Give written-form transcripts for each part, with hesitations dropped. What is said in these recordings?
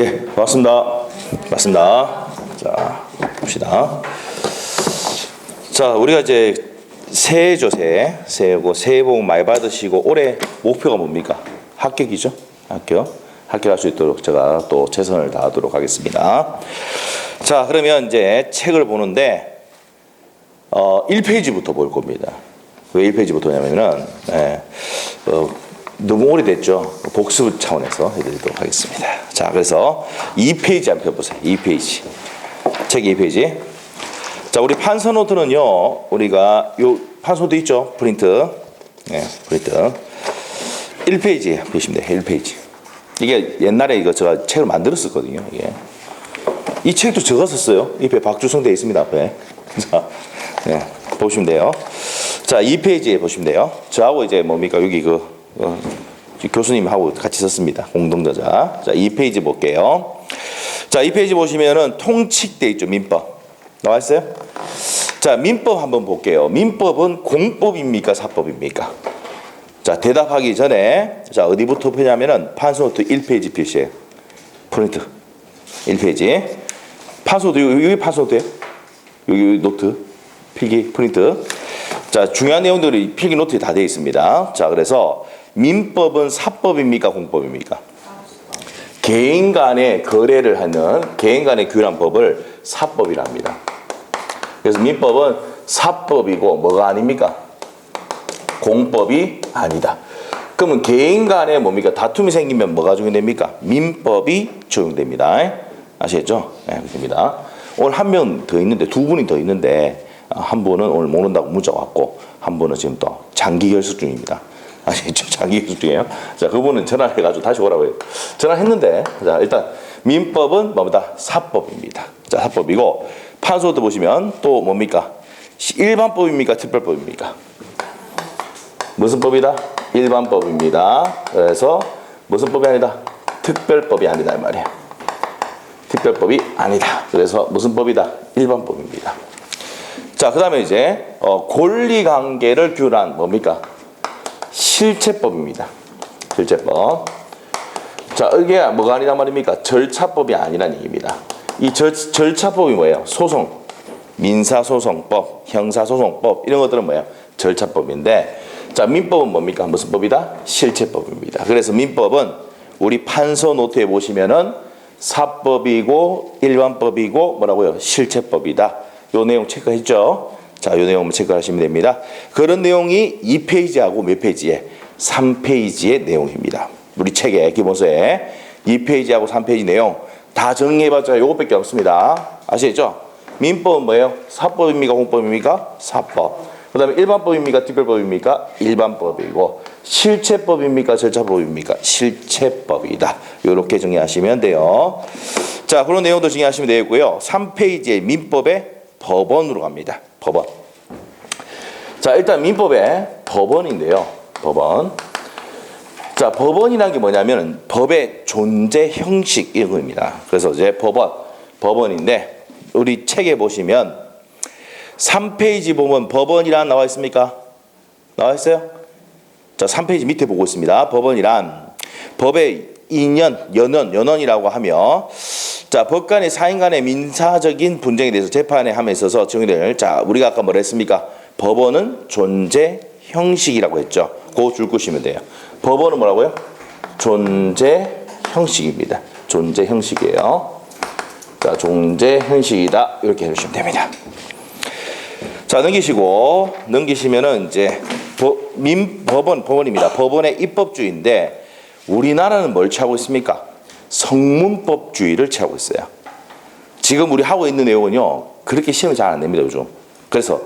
예, 반갑습니다. 맞습니다. 자, 봅시다. 자, 우리가 이제 새해죠, 새해. 새해고, 새해 복 많이 받으시고, 올해 목표가 뭡니까? 합격이죠? 합격할 수 있도록 제가 또 최선을 다하도록 하겠습니다. 자, 그러면 이제 책을 보는데, 1페이지부터 볼 겁니다. 왜 1페이지부터냐면은, 너무 오래됐죠. 복습 차원에서 해드리도록 하겠습니다. 자, 그래서 2페이지 한번 펴보세요. 2페이지. 책 2페이지. 자, 우리 판서 노트는요, 우리가 요 판서 노트 있죠? 프린트. 네, 프린트. 1페이지 보시면 돼요. 1페이지. 이게 옛날에 이거 제가 책을 만들었었거든요. 이게. 이 책도 제가 썼어요. 옆에 박주성 되어 있습니다. 앞에. 자, 네, 보시면 돼요. 자, 2페이지에 보시면 돼요. 저하고 이제 뭡니까? 여기 교수님하고 같이 썼습니다. 공동저자. 자, 2페이지 볼게요. 자, 2페이지 보시면은 통칙돼 있죠. 민법. 나와 있어요? 자, 민법 한번 볼게요. 민법은 공법입니까? 사법입니까? 자, 대답하기 전에, 자, 어디부터 펴냐면은 판서노트 1페이지 표시에요. 프린트. 1페이지. 판서노트, 여기 판서노트에요? 여기 노트. 필기, 프린트. 자, 중요한 내용들이 필기 노트에 다 되어 있습니다. 자, 그래서 민법은 사법입니까? 공법입니까? 개인 간의 거래를 하는 개인 간의 규율한 법을 사법이라 합니다. 그래서 민법은 사법이고 뭐가 아닙니까? 공법이 아니다. 그러면 개인 간에 뭡니까? 다툼이 생기면 뭐가 적용됩니까? 민법이 적용됩니다. 아시겠죠? 네, 그렇습니다. 오늘 한 명 더 있는데, 두 분이 더 있는데, 한 분은 오늘 모른다고 문자 왔고, 한 분은 지금 또 장기 결석 중입니다. 아시겠죠? 장기 결석 중이에요. 자, 그분은 전화를 해가지고 다시 오라고 해요. 전화했는데, 자, 일단 민법은 뭐보다 사법입니다. 자, 사법이고, 판소도 보시면 또 뭡니까? 일반법입니까? 특별법입니까? 무슨 법이다? 일반법입니다. 그래서 무슨 법이 아니다? 특별법이 아니다 이 말이에요. 특별법이 아니다. 그래서 무슨 법이다? 일반법입니다. 자, 그 다음에 이제 권리관계를 규율한 뭡니까? 실체법입니다. 실체법. 자, 이게 뭐가 아니란 말입니까? 절차법이 아니란 얘기입니다. 이 절차법이 뭐예요? 소송, 민사소송법, 형사소송법 이런 것들은 뭐예요? 절차법인데, 자, 민법은 뭡니까? 무슨 법이다? 실체법입니다. 그래서 민법은 우리 판서 노트에 보시면은 사법이고 일반법이고 뭐라고요? 실체법이다. 요 내용 체크했죠? 자, 요 내용 체크하시면 됩니다. 그런 내용이 2페이지하고 몇 페이지에? 3페이지의 내용입니다. 우리 책의 기본서에 2페이지하고 3페이지 내용 다 정리해봤자 요것밖에 없습니다. 아시겠죠? 민법은 뭐예요? 사법입니까? 공법입니까? 사법. 그 다음에 일반법입니까? 특별법입니까? 일반법이고, 실체법입니까? 절차법입니까? 실체법이다. 요렇게 정리하시면 돼요. 자, 그런 내용도 정리하시면 되고요. 3페이지에 민법의 법원으로 갑니다. 법원. 자, 일단 민법의 법원인데요. 법원. 자, 법원이라는 게 뭐냐면 법의 존재 형식 이런 겁니다. 그래서 이제 법원인데 우리 책에 보시면 3페이지 보면 법원이란 나와 있습니까? 나와 있어요? 자, 3페이지 밑에 보고 있습니다. 법원이란 법의 연원이라고 하며, 자, 법 간의 사인 간의 민사적인 분쟁에 대해서 재판에 함에 있어서 정의될, 자, 우리가 아까 뭐라 했습니까? 법원은 존재 형식이라고 했죠. 그거 줄 것이면 돼요. 법원은 뭐라고요? 존재 형식입니다. 존재 형식이에요. 자, 존재 형식이다. 이렇게 해주시면 됩니다. 자, 넘기시면은 이제 법원입니다. 법원의 입법주의인데 우리나라는 뭘 취하고 있습니까? 성문법주의를 취하고 있어요. 지금 우리 하고 있는 내용은요, 그렇게 시험이 잘 안 냅니다, 요즘. 그래서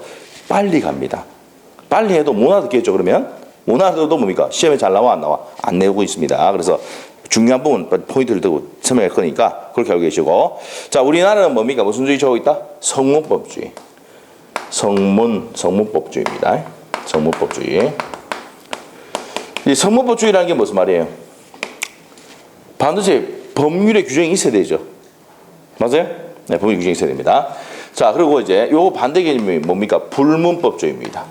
빨리 갑니다. 빨리 해도 못 알아듣겠죠, 그러면? 못 알아들어도 뭡니까? 시험에 잘 나와, 안 나와? 안 내고 있습니다. 그래서 중요한 부분, 포인트를 두고 설명할 거니까 그렇게 알고 계시고. 자, 우리나라는 뭡니까? 무슨 주의 취하고 있다? 성문법주의. 성문법주의입니다. 성문법주의. 이 성문법주의라는 게 무슨 말이에요? 반드시 법률의 규정이 있어야 되죠. 맞아요? 네, 법률 규정이 있어야 됩니다. 자, 그리고 이제 요 반대 개념이 뭡니까? 불문법주의입니다.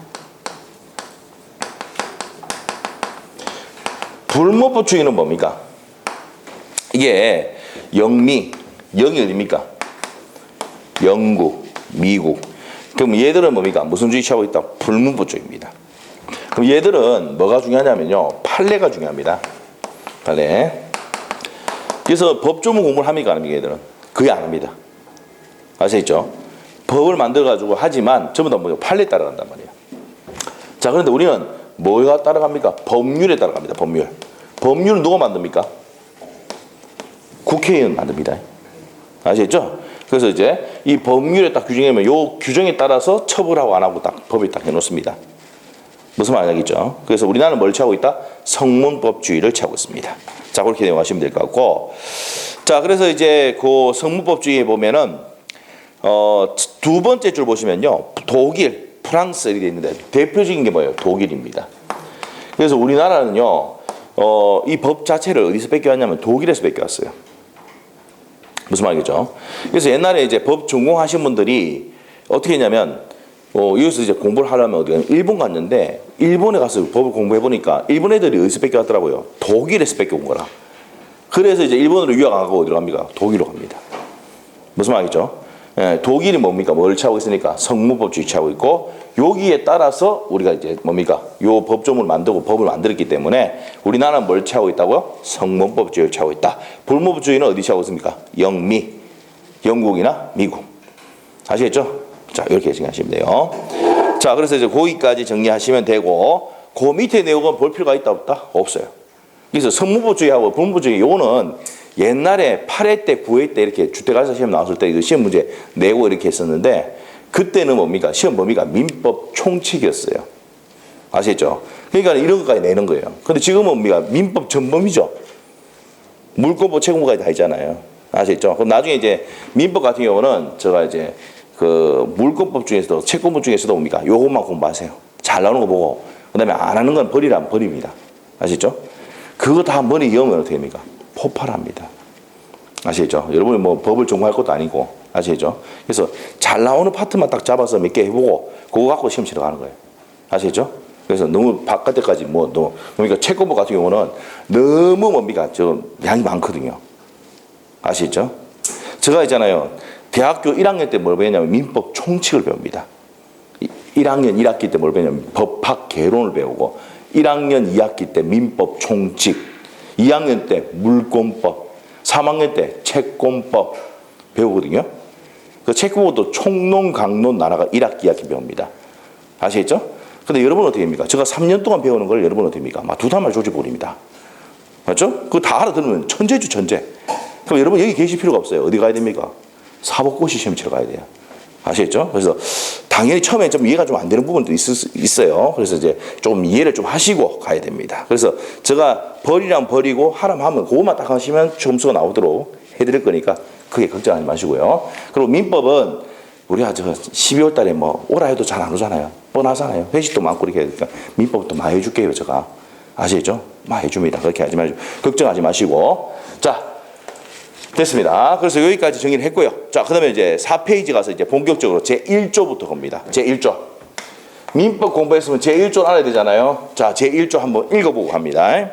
불문법주의는 뭡니까? 이게 영미, 영이 어딥니까? 영국, 미국. 그럼 얘들은 뭡니까? 무슨 주의 취하고 있다? 불문법주의입니다. 그럼 얘들은 뭐가 중요하냐면요, 판례가 중요합니다. 판례. 그래서 법조문 공부를 합니까? 안 합니까? 얘들은 거의 안 합니다. 아시겠죠? 법을 만들어가지고 하지만 전부 다 뭐예요? 판례에 따라간단 말이에요. 자, 그런데 우리는 뭐가 따라갑니까? 법률에 따라갑니다. 법률. 법률은 누가 만듭니까? 국회의원 만듭니다. 아시겠죠? 그래서 이제 이 법률에 딱 규정하면 요 규정에 따라서 처벌하고 안 하고 딱 법에 딱 해놓습니다. 무슨 말인지 알겠죠? 그래서 우리나라는 뭘 취하고 있다? 성문법주의를 취하고 있습니다. 자, 그렇게 내용하시면 될 것 같고. 자, 그래서 이제 그 성문법주의에 보면은 두 번째 줄 보시면요, 독일, 프랑스 이렇게 있는데 대표적인 게 뭐예요? 독일입니다. 그래서 우리나라는요, 이 법 자체를 어디서 뺏겨왔냐면 독일에서 뺏겨왔어요. 무슨 말이겠죠? 그래서 옛날에 이제 법 전공하신 분들이 어떻게 했냐면, 여기서 이제 공부를 하려면 어디 가면 일본 갔는데, 일본에 가서 법을 공부해 보니까 일본 애들이 어디서 뺏겨왔더라고요? 독일에서 뺏겨온 거라. 그래서 이제 일본으로 유학 안 가고 어디로 갑니까? 독일로 갑니다. 무슨 말이죠? 예, 독일이 뭡니까? 뭘 취하고 있으니까? 성문법주의 취하고 있고, 여기에 따라서 우리가 이제 뭡니까? 요 법조문을 만들고 법을 만들었기 때문에 우리나라는 뭘 취하고 있다고요? 성문법주의를 취하고 있다. 불문법주의는 어디 취하고 있습니까? 영미, 영국이나 미국. 아시겠죠? 자, 이렇게 정리하시면 돼요. 자, 그래서 이제 거기까지 정리하시면 되고, 그 밑에 내용은 볼 필요가 있다 없다? 없어요. 그래서 성문법주의하고 불문법주의 요거는 옛날에 8회 때, 9회 때 이렇게 주택가사 시험 나왔을 때 이거 시험 문제 내고 이렇게 했었는데, 그때는 뭡니까? 시험 범위가 민법 총칙이었어요. 아시겠죠? 그러니까 이런 것까지 내는 거예요. 근데 지금은 뭡니까? 민법 전범위죠. 물권법, 채권법까지 다 있잖아요. 아시겠죠? 그럼 나중에 이제 민법 같은 경우는 제가 이제 그 물권법 중에서도 채권법 중에서도 뭡니까? 요것만 공부하세요. 잘 나오는 거 보고, 그 다음에 안 하는 건 버리라면 버립니다. 아시죠? 그거 다 머리 이으면 어떻게 됩니까? 폭발합니다. 아시겠죠? 여러분이 뭐 법을 전공할 것도 아니고, 아시겠죠? 그래서 잘 나오는 파트만 딱 잡아서 몇 개 해보고, 그거 갖고 시험 치러 가는 거예요. 아시겠죠? 그래서 너무 바깥에까지 그러니까 채권법 같은 경우는 너무 뭡니까? 양이 많거든요. 아시겠죠? 제가 있잖아요. 대학교 1학년 때 뭘 배웠냐면 민법 총칙을 배웁니다. 1학년 1학기 때 뭘 배웠냐면 법학 개론을 배우고, 1학년 2학기 때 민법 총칙, 2학년 때 물권법, 3학년 때 채권법 배우거든요. 그 채권법도 총론, 강론, 나라가 1학기, 2학기 배웁니다. 아시겠죠? 근데 여러분은 어떻게 됩니까? 제가 3년 동안 배우는 걸 여러분은 어떻게 됩니까? 막 두 달만 조지버립니다. 맞죠? 그거 다 알아들으면 천재죠, 천재. 그럼 여러분 여기 계실 필요가 없어요. 어디 가야 됩니까? 사법고시 시험 치러 가야 돼요. 아시겠죠? 그래서 당연히 처음에 좀 이해가 좀 안 되는 부분도 있어요. 그래서 이제 좀 이해를 좀 하시고 가야 됩니다. 그래서 제가 버리라면 버리고 하라면 하면 그것만 딱 하시면 점수가 나오도록 해드릴 거니까 크게 걱정하지 마시고요. 그리고 민법은 우리가 12월 달에 뭐 오라 해도 잘 안 오잖아요. 뻔하잖아요. 회식도 많고 이렇게 하니까 민법도 많이 해줄게요, 제가. 아시겠죠? 많이 해줍니다. 그렇게 하지 마시고 걱정하지 마시고. 자, 됐습니다. 그래서 여기까지 정리를 했고요. 자, 그 다음에 이제 4페이지 가서 이제 본격적으로 제1조부터 겁니다. 제1조. 민법 공부했으면 제1조 알아야 되잖아요. 자, 제1조 한번 읽어보고 갑니다.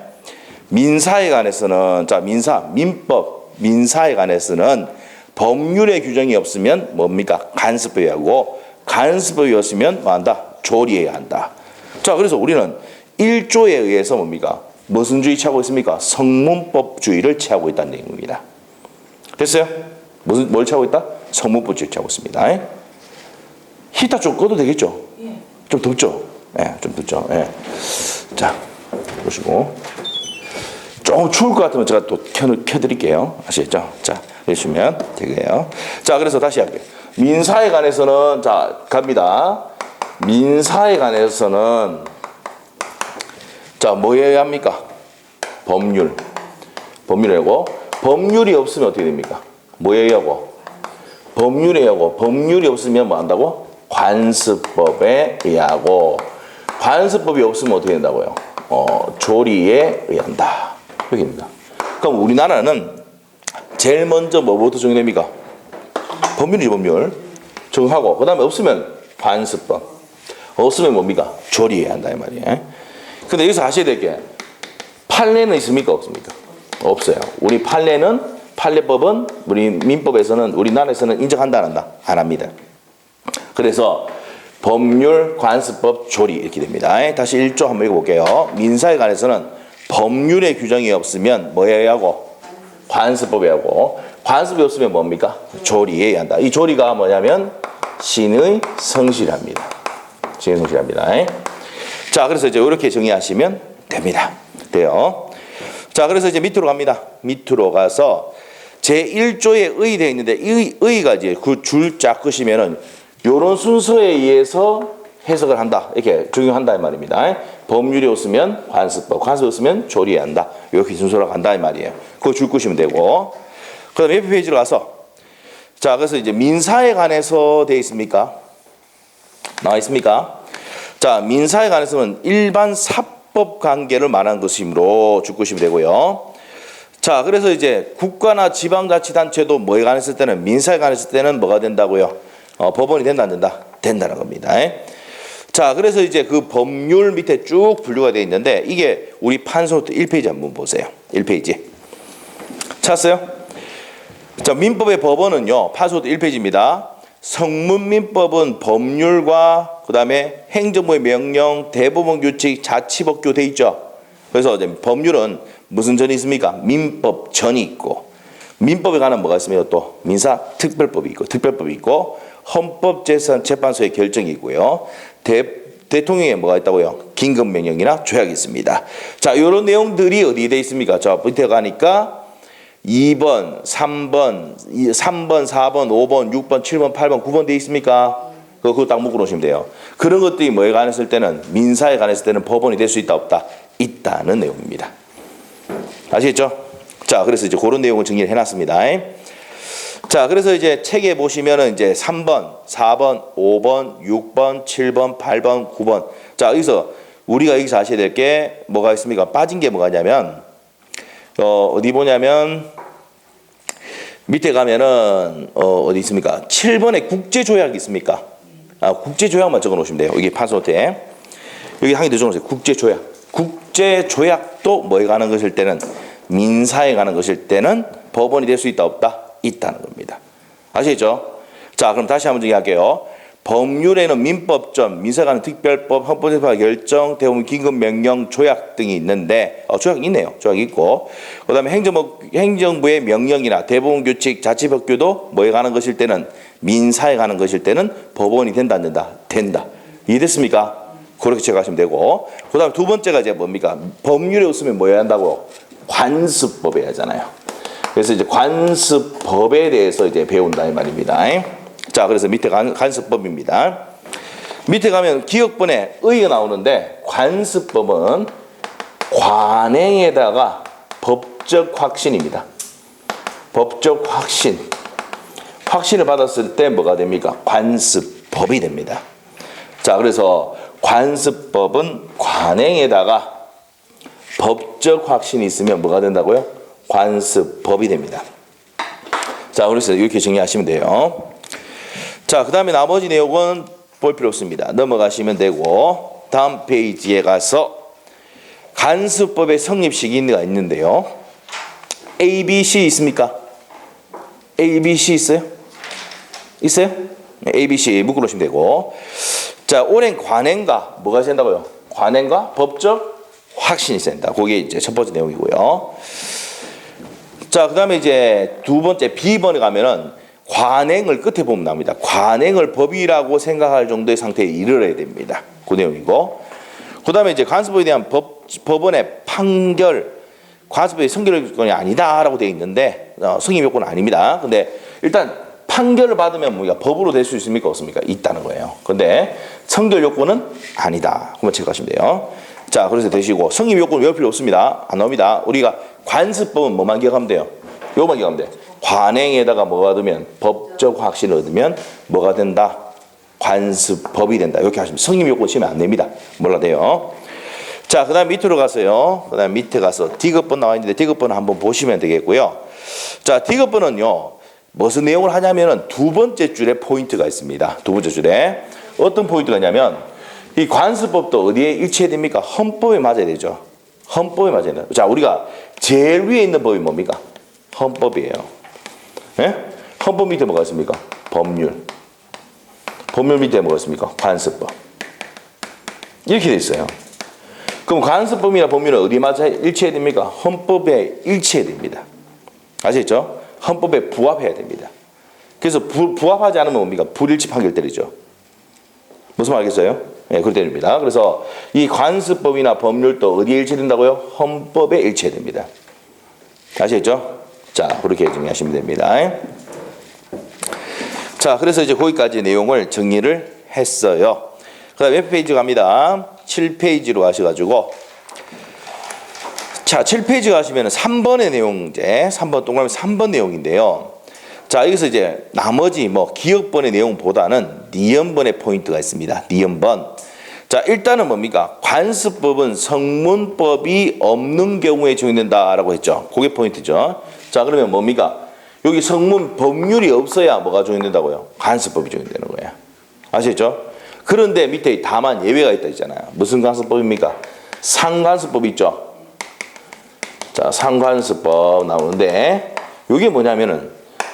민사에 관해서는, 자, 민법, 민사에 관해서는 법률의 규정이 없으면 뭡니까? 간섭해야 하고, 간섭이 없으면 뭐 한다? 조리해야 한다. 자, 그래서 우리는 1조에 의해서 뭡니까? 무슨 주의 취하고 있습니까? 성문법주의를 취하고 있다는 내용입니다. 됐어요? 뭘 취하고 있다? 성문법주의를 취하고 있습니다. 히터 좀 꺼도 되겠죠? 예. 좀 덥죠? 예, 좀 덥죠? 예. 자, 보시고. 조금 추울 것 같으면 제가 또 켜드릴게요. 아시겠죠? 자, 그러시면 되고요. 자, 그래서 다시 할게요. 민사에 관해서는, 자, 갑니다. 민사에 관해서는, 자, 뭐여야 합니까? 법률. 법률이고, 법률이 없으면 어떻게 됩니까? 뭐여야 하고? 법률에 하고, 법률이 없으면 뭐 한다고? 관습법에 의하고, 관습법이 없으면 어떻게 된다고요? 조리에 의한다. 여기입니다. 그럼 우리나라는 제일 먼저 뭐부터 정의됩니까? 법률이죠, 법률. 정하고, 그 다음에 없으면 관습법. 없으면 뭡니까? 조리해야 한다, 이 말이에요. 근데 여기서 아셔야 될 게, 판례는 있습니까? 없습니까? 없어요. 우리 판례는 판례법은 우리 민법에서는 우리나라에서는 인정한다 안 한다? 안 합니다. 그래서 법률, 관습법, 조리 이렇게 됩니다. 다시 1조 한번 읽어볼게요. 민사에 관해서는 법률의 규정이 없으면 뭐 해야 하고? 관습법에 하고, 관습이 없으면 뭡니까? 조리해야 한다. 이 조리가 뭐냐면 신의 성실합니다. 신의 성실합니다. 자, 그래서 이제 이렇게 정의하시면 됩니다. 돼요. 자, 그래서 이제 밑으로 갑니다. 밑으로 가서 제1조에 의 되어 있는데 의가 이제 그 줄 쫙 끄시면은 요런 순서에 의해서 해석을 한다. 이렇게 적용한다 이 말입니다. 법률이 없으면 관습법, 관습이 없으면 조리해야 한다. 이렇게 순서로 간다 이 말이에요. 그거 줄 끄시면 되고. 그다음에 옆에 페이지로 가서 자, 그래서 이제 민사에 관해서 되어 있습니까? 나와 있습니까? 자, 민사에 관해서는 일반 사법 관계를 말하는 것이므로 줄 끄시면 되고요. 자, 그래서 이제 국가나 지방자치단체도 뭐에 관했을 때는 민사에 관했을 때는 뭐가 된다고요? 법원이 된다 안 된다? 된다는 겁니다. 자, 그래서 이제 그 법률 밑에 쭉 분류가 되어 있는데 이게 우리 판소트 1페이지 한번 보세요. 1페이지. 찾았어요? 자, 민법의 법원은요. 판소트 1페이지입니다. 성문민법은 법률과 그다음에 행정부의 명령, 대법원 규칙, 자치법규 돼 있죠. 그래서 이제 법률은 무슨 전이 있습니까? 민법 전이 있고 민법에 관한 뭐가 있으면 또 민사 특별법이 있고 특별법이 있고 헌법재판소의 결정이 있고요. 대통령에 뭐가 있다고요? 긴급명령이나 조약이 있습니다. 자, 이런 내용들이 어디에 돼 있습니까? 저 밑에 가니까 2번, 3번, 4번, 5번, 6번, 7번, 8번, 9번 돼 있습니까? 그거 딱 묶어 놓으시면 돼요. 그런 것들이 뭐에 관했을 때는 민사에 관했을 때는 법원이 될 수 있다 없다? 있다는 내용입니다. 아시겠죠? 자, 그래서 이제 그런 내용을 정리를 해놨습니다. 자, 그래서 이제 책에 보시면은 이제 3번, 4번, 5번, 6번, 7번, 8번, 9번. 자, 여기서 아셔야 될 게 뭐가 있습니까? 빠진 게 뭐가 있냐면, 어디 보냐면, 밑에 가면은, 어디 있습니까? 7번에 국제조약이 있습니까? 국제조약만 적어 놓으시면 돼요. 이게 판소트에. 여기 한 개 더 적어 놓으세요. 국제조약. 국제조약도 뭐에 관한 것일 때는, 민사에 관한 것일 때는 법원이 될 수 있다 없다? 있다는 겁니다. 아시겠죠? 자, 그럼 다시 한번 정리할게요. 법률에는 민법전, 민사에 관한 특별법, 헌법재판소 결정, 대법원 긴급명령, 조약 등이 있는데 조약이 있네요. 조약이 있고 그 다음에 행정부의 명령이나 대법원 규칙, 자치법규도 뭐에 관한 것일 때는 민사에 관한 것일 때는 법원이 된다 안 된다? 된다. 이해됐습니까? 그렇게 체크하시면 되고 그 다음에 두 번째가 이제 뭡니까? 법률에 없으면 뭐 해야 한다고? 관습법에 하잖아요. 그래서 이제 관습법에 대해서 이제 배운다 이 말입니다. 자, 그래서 밑에 관습법입니다. 밑에 가면 기억본에 의가 나오는데 관습법은 관행에다가 법적 확신입니다. 법적 확신. 확신을 받았을 때 뭐가 됩니까? 관습법이 됩니다. 자, 그래서 관습법은 관행에다가 법적 확신이 있으면 뭐가 된다고요? 관습법이 됩니다. 자, 그래서 이렇게 정리하시면 돼요. 자, 그 다음에 나머지 내용은 볼 필요 없습니다. 넘어가시면 되고 다음 페이지에 가서 관습법의 성립 시기가 있는데요. A, B, C 있습니까? A, B, C 있어요? 있어요? A, B, C 묶어 놓으시면 되고 자, 오랜 관행과 뭐가 된다고요? 관행과 법적 확신이 있어야 된다. 그게 이제 첫 번째 내용이고요. 자, 그 다음에 이제 두 번째 B번에 가면은 관행을 끝에 보면 나옵니다. 관행을 법이라고 생각할 정도의 상태에 이르러야 됩니다. 그 내용이고. 그 다음에 이제 관습법에 대한 법원의 판결, 관습법이 성결 요건이 아니다라고 되어 있는데, 성립 요건은 아닙니다. 근데 일단 판결을 받으면 뭐가 법으로 될 수 있습니까? 없습니까? 있다는 거예요. 근데 성결 요건은 아니다. 그만 체크하시면 돼요. 자, 그래서 되시고 성립 요건 외울 필요 없습니다. 안 나옵니다. 우리가 관습법은 뭐만 기억하면 돼요? 요거만 기억하면 돼요. 관행에다가 뭐가 얻으면 법적 확신을 얻으면 뭐가 된다? 관습법이 된다. 이렇게 하시면 성립 요건 시면 안 됩니다. 몰라도 돼요. 자, 그 다음 밑으로 가서요. 그 다음 밑에 가서 디귿번 나와 있는데 디귿번 한번 보시면 되겠고요. 자, 디귿번은요. 무슨 내용을 하냐면은 두 번째 줄에 포인트가 있습니다. 두 번째 줄에 어떤 포인트가 있냐면 이 관습법도 어디에 일치해야 됩니까? 헌법에 맞아야 되죠. 헌법에 맞아야 돼요. 자, 우리가 제일 위에 있는 법이 뭡니까? 헌법이에요. 예? 헌법 밑에 뭐가 있습니까? 법률. 법률 밑에 뭐가 있습니까? 관습법. 이렇게 돼 있어요. 그럼 관습법이나 법률은 어디 맞아 일치해야 됩니까? 헌법에 일치해야 됩니다. 아시겠죠? 헌법에 부합해야 됩니다. 그래서 부합하지 않으면 뭡니까? 불일치 판결 때리죠. 무슨 말 알겠어요? 네, 그렇게 됩니다. 그래서 이 관습법이나 법률도 어디에 일치된다고요? 헌법에 일치해야 됩니다. 아시겠죠? 자, 그렇게 정리하시면 됩니다. 자, 그래서 이제 거기까지 내용을 정리를 했어요. 그 다음에 몇 페이지 갑니다. 7페이지로 가셔가지고. 자, 7페이지 가시면 3번의 내용, 이제 3번 동그라미 3번 내용인데요. 자, 여기서 이제 나머지 뭐 기억번의 내용보다는 니은번의 포인트가 있습니다. 니은번. 자, 일단은 뭡니까? 관습법은 성문법이 없는 경우에 적용된다라고 했죠. 그게 포인트죠. 자, 그러면 뭡니까? 여기 성문 법률이 없어야 뭐가 적용된다고요? 관습법이 적용되는 거예요. 아시겠죠? 그런데 밑에 다만 예외가 있다 있잖아요. 무슨 관습법입니까? 상관습법 있죠? 자, 상관습법 나오는데 이게 뭐냐면은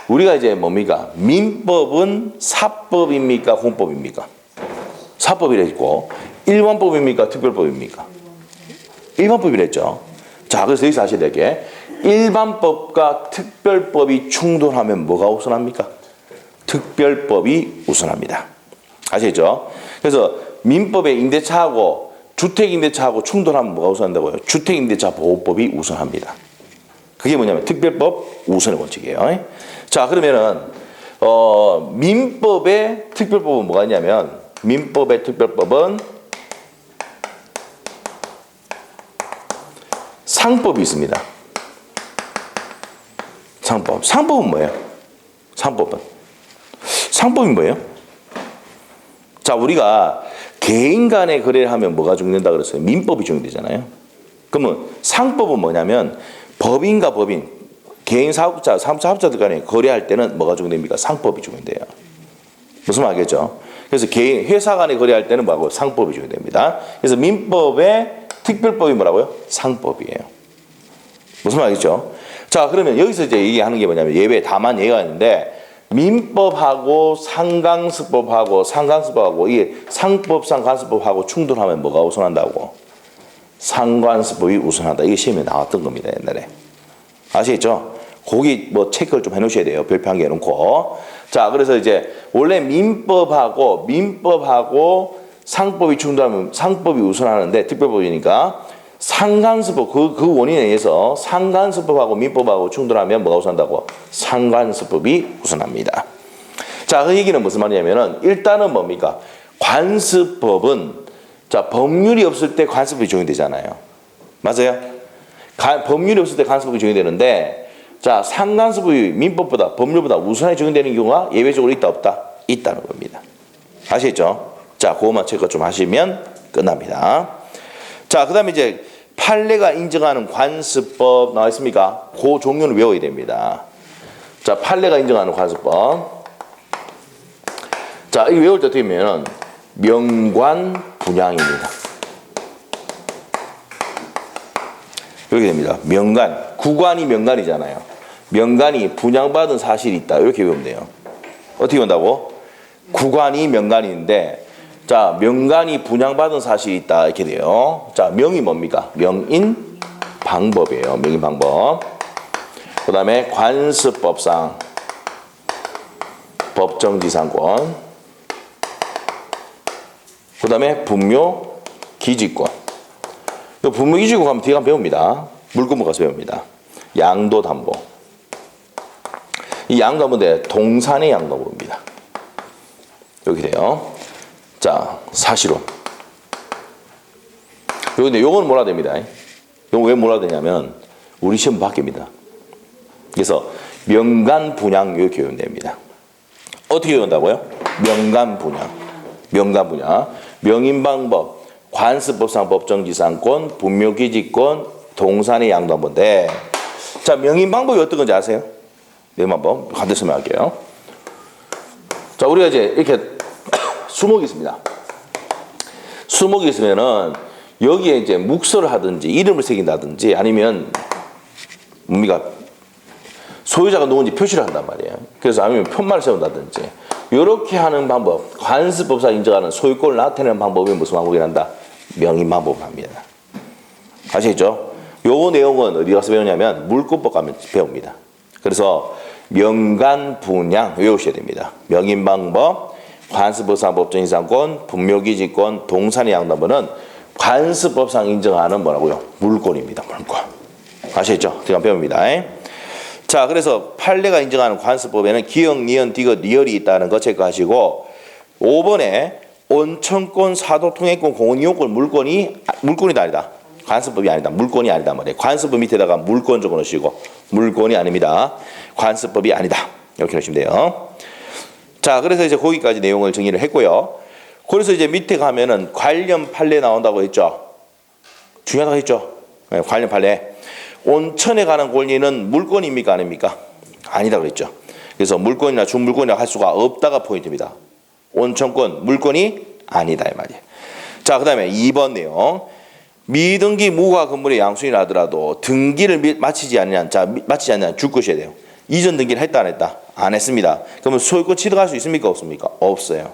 우리가 이제 뭡니까? 민법은 사법입니까? 공법입니까? 사법이라 했고 일반법입니까? 특별법입니까? 일반법이라 했죠. 자, 그래서 여기서 아셔야 될 게 일반법과 특별법이 충돌하면 뭐가 우선합니까? 특별법이 우선합니다. 아시겠죠? 그래서 민법의 임대차하고 주택임대차하고 충돌하면 뭐가 우선한다고요? 주택임대차 보호법이 우선합니다. 그게 뭐냐면 특별법 우선의 원칙이에요. 자, 그러면은 민법의 특별법은 뭐가 있냐면 민법의 특별법은 상법이 있습니다. 상법. 상법은 뭐예요? 상법이 뭐예요? 자, 우리가 개인 간의 거래를 하면 뭐가 적용된다 그랬어요? 민법이 적용되잖아요. 그러면 상법은 뭐냐면 법인과 법인, 개인 사업자, 사업자들 간에 거래할 때는 뭐가 적용됩니까? 상법이 적용돼요. 무슨 말 알겠죠? 그래서 개인, 회사 간에 거래할 때는 뭐하고? 상법이 적용됩니다. 그래서 민법의 특별법이 뭐라고요? 상법이에요. 무슨 말 알겠죠? 자, 그러면 여기서 이제 얘기하는 게 뭐냐면 예외, 다만 예외가 있는데 민법하고 상관습법하고 이게 상법상 관습법하고 충돌하면 뭐가 우선한다고? 상관습법이 우선한다. 이게 시험에 나왔던 겁니다, 옛날에. 아시겠죠? 거기 뭐 체크를 좀 해놓으셔야 돼요. 별표 한 개 해놓고. 자, 그래서 이제 원래 민법하고 상법이 충돌하면 상법이 우선하는데 특별법이니까 상관습법 그 원인에 의해서 상관습법하고 민법하고 충돌하면 뭐가 우선한다고? 상관습법이 우선합니다. 자, 그 얘기는 무슨 말이냐면은 일단은 뭡니까? 관습법은 자, 법률이 없을 때 관습법이 적용되잖아요. 맞아요? 법률이 없을 때 관습법이 적용되는데 자, 상관습법이 민법보다 법률보다 우선하게 적용되는 경우가 예외적으로 있다 없다? 있다는 겁니다. 아시겠죠? 자, 그것만 체크 좀 하시면 끝납니다. 자, 그 다음에 이제 판례가 인정하는 관습법 나와 있습니까? 그 종류는 외워야 됩니다. 자, 판례가 인정하는 관습법. 자, 이 외울 때 어떻게 하면 명관분양입니다. 이렇게 됩니다. 명관. 구관이 명관이잖아요. 명관이 분양받은 사실이 있다. 이렇게 외우면 돼요. 어떻게 외운다고? 구관이 명관인데 자, 명관이 분양받은 사실이 있다. 이렇게 돼요. 자, 명이 뭡니까? 명인 방법이에요. 명인 방법. 그 다음에 관습법상 법정지상권. 그 다음에 분묘 기지권. 분묘 기지권 가면 뒤에 가면 배웁니다. 물건물 가서 배웁니다. 양도담보. 이 양도담보인데 동산의 양도담보입니다. 이렇게 돼요. 자, 사실혼. 근데 요거는 몰라야 됩니다. 요거 왜 몰라야 되냐면 우리 시험 바뀝니다. 그래서 명관분양 이렇게 외운답니다. 어떻게 외운다고요? 명관분양. 명인방법, 관습법상 법정지상권, 분묘기지권, 동산의 양도담보인데 자, 명인방법이 어떤 건지 아세요? 네, 한번 반드시 설명할게요. 자, 우리가 이제 이렇게 수목이 있습니다. 수목이 있으면은 여기에 이제 묵서를 하든지 이름을 새긴다든지 아니면 뭡니까? 소유자가 누군지 표시를 한단 말이에요. 그래서 아니면 편말을 세운다든지 이렇게 하는 방법, 관습법상 인정하는 소유권을 나타내는 방법이 무슨 방법이란다? 명인 방법을 합니다. 아시겠죠? 요 내용은 어디 가서 배우냐면 물권법 가면 배웁니다. 그래서 명간 분양 외우셔야 됩니다. 명인 방법, 관습법상 법정 인상권, 분묘기지권, 동산의 양도분은 관습법상 인정하는 뭐라고요? 물권입니다. 물권. 아시겠죠? 제가 배웁니다. 자, 그래서 판례가 인정하는 관습법에는 기역, 니은, 디귿, 리얼이 있다는 거 체크하시고 5번에 온천권, 사도통행권, 공원이용권 물권이다 아니다. 관습법이 아니다. 물권이 아니다 말이에요. 관습법 밑에다가 물권 적어놓으시고 물권이 아닙니다. 관습법이 아니다. 이렇게 넣으시면 돼요. 자, 그래서 이제 거기까지 내용을 정리를 했고요. 그래서 이제 밑에 가면은 관련 판례 나온다고 했죠. 중요하다고 했죠. 네, 관련 판례. 온천에 관한 권리는 물권입니까 아닙니까? 아니다 그랬죠. 그래서 물권이나 준물권이라 할 수가 없다가 포인트입니다. 온천권 물권이 아니다 이 말이에요. 자, 그다음에 2번 내용. 미등기 무가 건물의 양수인이라 하더라도 등기를 마치지 않는 줄 것이어야 돼요. 이전 등기를 했다 안 했다? 안 했습니다. 그러면 소유권 취득할 수 있습니까 없습니까? 없어요.